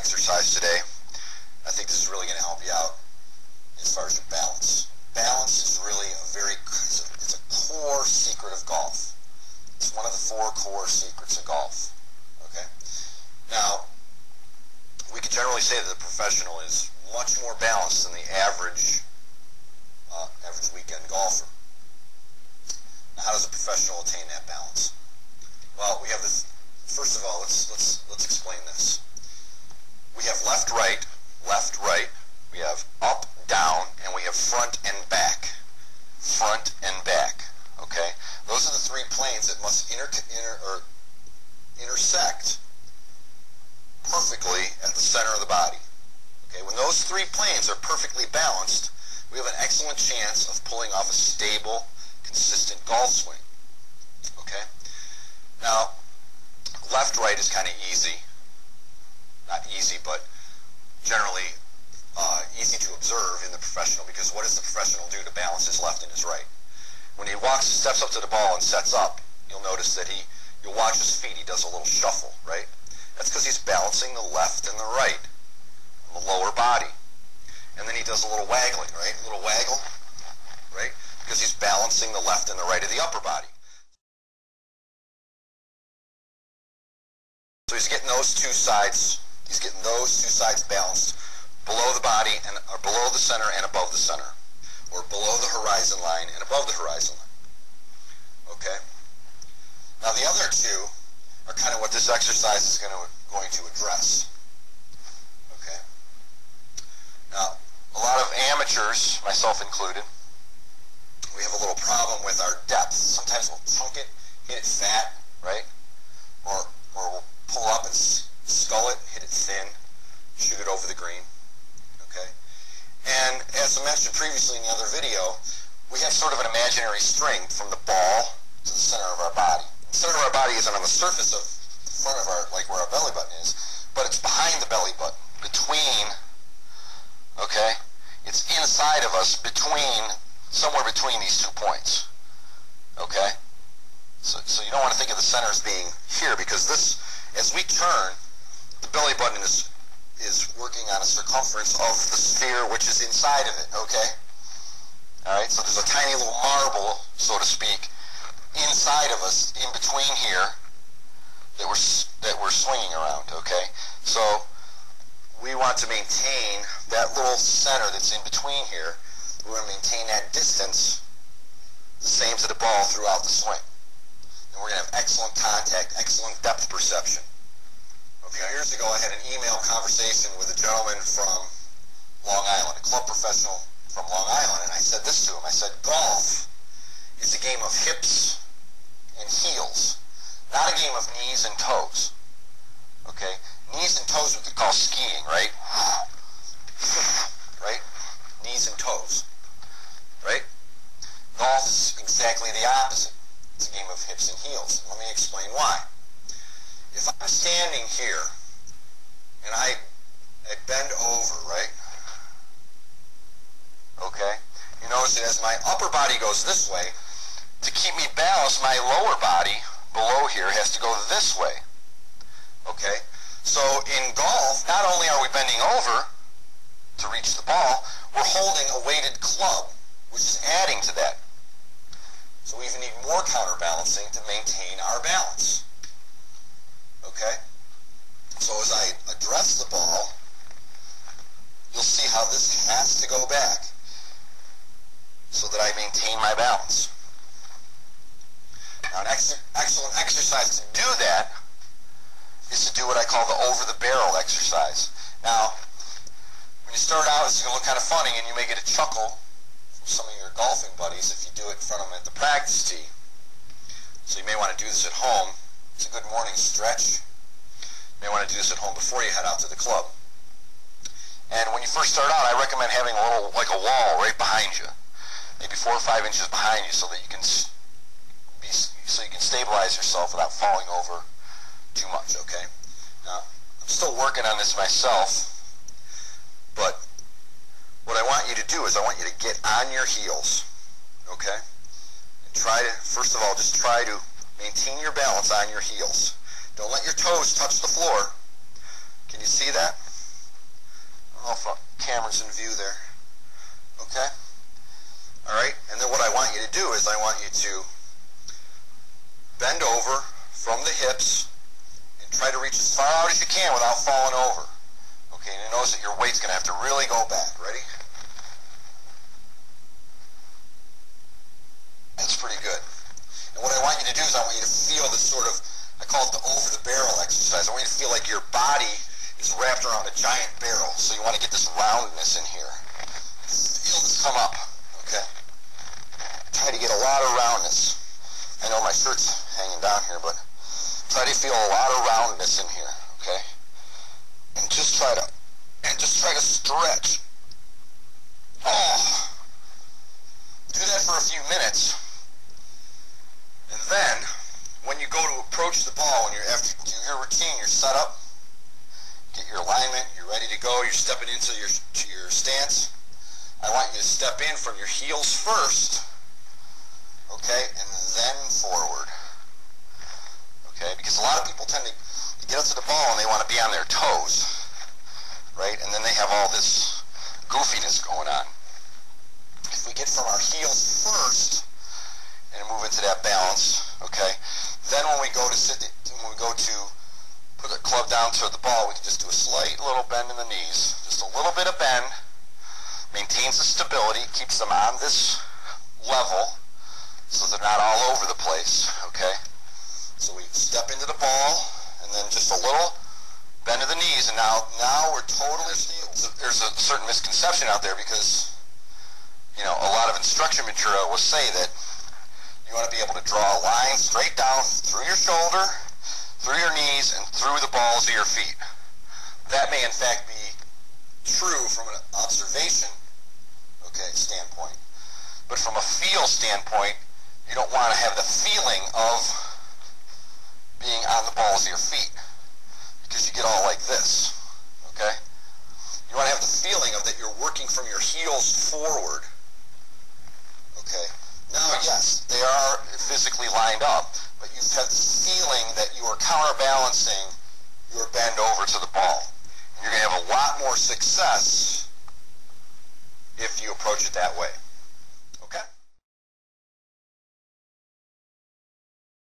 exercise today. I think this is really going to help you out as far as your balance. Balance is really it's a core secret of golf. It's one of the 4 core secrets of golf. Okay? Now, we can generally say that the professional is much more balanced than the average weekend golfer. Now, how does a professional attain that balance? Well, we have this. First of all, let's explain this. We have left, right. We have up, down, and we have front and back. Front and back. Okay? Those are the 3 planes that must intersect perfectly at the center of the body. Okay? When those 3 planes are perfectly balanced, we have an excellent chance of pulling off a stable, consistent golf swing. Okay? Now, left-right is kind of easy. Not easy, but generally easy to observe in the professional, because what does the professional do to balance his left and his right? When he steps up to the ball and sets up, you'll notice that you'll watch his feet. He does a little shuffle, right? That's because he's balancing the left and the right, the lower body. And then he does a little waggling, right? A little waggle, right? Because he's balancing the left and the right of the upper body. So he's getting those 2 sides. He's getting those 2 sides balanced below the body or below the center and above the center, or below the horizon line and above the horizon line. Okay. Now the other 2 are kind of what this exercise is going to address. Okay. Now, a lot of amateurs, myself included, we have a little problem with our depth. Sometimes we'll chunk it, hit it fat, right? Or we'll pull up and scull it, hit it thin, shoot it over the green. Okay? And as I mentioned previously in the other video, we have sort of an imaginary string from the ball to the center of our body. The center of our body isn't on the surface of the front of our, like where our belly button is, but it's behind the belly button, okay? It's inside of us, somewhere between these 2 points, okay? So you don't want to think of the center as being here, because as we turn, the belly button is working on a circumference of the sphere which is inside of it, okay? All right, so there's a tiny little marble, so to speak, inside of us, in between here, that we're swinging around, okay? So we want to maintain that little center that's in between here. We want to maintain that distance the same to the ball throughout the swing. And we're going to have excellent contact, excellent depth perception. A few years ago, I had an email conversation with a gentleman from Long Island, a club professional from Long Island, and I said this to him. I said, golf is a game of hips and heels, not a game of knees and toes. Okay? Knees and toes we could call skiing, right? Right? Knees and toes. Right? Golf is exactly the opposite. It's a game of hips and heels. Let me explain why. If I'm standing here and I bend over, right? Okay? You notice that as my upper body goes this way, to keep me balanced, my lower body below here has to go this way. Okay? So in golf, not only are we bending over to reach the ball, we're holding a weighted club, which is adding to that. So we even need more counterbalancing to maintain our balance. Okay? So as I address the ball, you'll see how this has to go back so that I maintain my balance. Now, an excellent exercise to do that is to do what I call the over-the-barrel exercise. Now, when you start out, it's going to look kind of funny, and you may get a chuckle from some of your golfing buddies if you do it in front of them at the practice tee. So you may want to do this at home. It's a good morning stretch. You may want to do this at home before you head out to the club. And when you first start out, I recommend having a little, like a wall right behind you, maybe 4 or 5 inches behind you, so that you can stabilize yourself without falling over too much. Okay. Now, I'm still working on this myself, but what I want you to do is I want you to get on your heels. Okay. And try to, first of all, just try to maintain your balance on your heels. Don't let your toes touch the floor. Can you see that? I don't know if the camera's in view there. Okay? Alright, and then what I want you to do is I want you to bend over from the hips and try to reach as far out as you can without falling over. Okay, and you notice that your weight's going to have to really go back. Ready? That's pretty good. And what I want you to do is I want you to feel this sort of, I call it the over the barrel exercise. I want you to feel like your body is wrapped around a giant barrel. So you want to get this roundness in here. Feel this come up. Okay? Try to get a lot of roundness. I know my shirt's hanging down here, but try to feel a lot of roundness in here. Okay? And just try to stretch. Oh. Do that for a few minutes. And then, when you go to approach the ball, when you're after you do your routine, you're set up, get your alignment, you're ready to go, you're stepping into your stance. I want you to step in from your heels first, okay, and then forward. Okay, because a lot of people tend to get up to the ball and they want to be on their toes, right? And then they have all this goofiness going on. If we get from our heels first and move into that balance, okay, then when we go to put the club down to the ball, we can just do a slight little bend in the knees. Just a little bit of bend. Maintains the stability, keeps them on this level so they're not all over the place, okay? So we step into the ball and then just a little bend of the knees, and now we're totally stable. There's a certain misconception out there because, you know, a lot of instruction material will say that you want to be able to draw a line straight down through your shoulder, through your knees, and through the balls of your feet. That may in fact be true from an observation, okay, standpoint. But from a feel standpoint, you don't want to have the feeling of being on the balls of your feet because you get all like this, okay? You want to have the feeling of that you're working from your heels forward, okay? Now, yes, they are physically lined up, but you have this feeling that you are counterbalancing your bend over to the ball. And you're going to have a lot more success if you approach it that way.